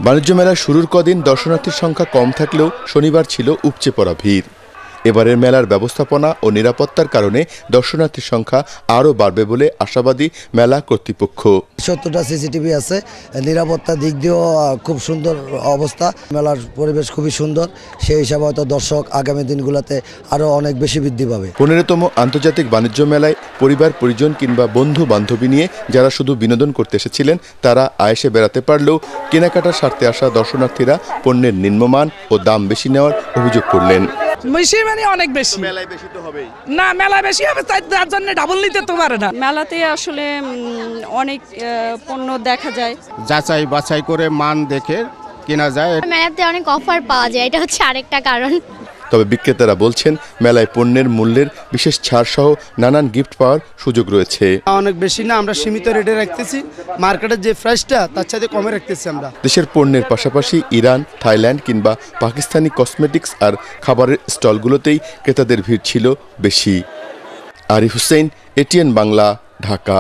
বাণিজ্য মেলার শুরুর কদিন দর্শনার্থীর সংখ্যা কম থাকলেও শনিবার ছিল উপচে পড়া ভিড়। এবারের মেলার ব্যবস্থাপনা ও নিরাপত্তার কারণে দর্শনার্থীর সংখ্যা আরও বাড়বে বলে আশাবাদী মেলা কর্তৃপক্ষ। 70টা সিসিটিভি আছে, নিরাপত্তার দিক দিয়েও খুব সুন্দর অবস্থা। মেলার পরিবেশ খুবই সুন্দর, সেই হিসাবে হয়তো দর্শক আগামী দিনগুলোতে আরও অনেক বেশি বৃদ্ধি পাবে। 15তম আন্তর্জাতিক বাণিজ্য মেলায় পরিবার পরিজন কিংবা বন্ধু বান্ধবী নিয়ে যারা শুধু বিনোদন করতে এসেছিলেন তারা আয়েসে বেড়াতে পারলেও কেনাকাটার স্বার্থে আসা দর্শনার্থীরা পণ্যের নিম্নমান ও দাম বেশি নেওয়ার অভিযোগ করলেন। বেশি মানে অনেক বেশি, মেলায় বেশি তো হবেই না মেলায় বেশি হবে তার জন্য ডাবল নিতে তো পারে না। মেলাতে আসলে অনেক পণ্য দেখা যায়, যাচাই বাছাই করে মান দেখে কেনা যায়। মেলাতে অনেক অফার পাওয়া যায়, এটা হচ্ছে আরেকটা কারণ। তবে বিক্রেতারা বলছেন মেলায় পণ্যের মূল্যের বিশেষ ছাড় সহ নানান গিফট পাওয়ার সুযোগ রয়েছে। অনেক বেশি না, আমরা সীমিত রেটে রাখতেছি, মার্কেটের যে প্রাইসটা তার সাথে কমে রাখতেছি আমরা। দেশের পণ্যের পাশাপাশি ইরান, থাইল্যান্ড কিংবা পাকিস্তানি কসমেটিক্স আর খাবারের স্টলগুলোতেই ক্রেতাদের ভিড় ছিল বেশি। আরিফ হোসেন, এটিএন বাংলা, ঢাকা।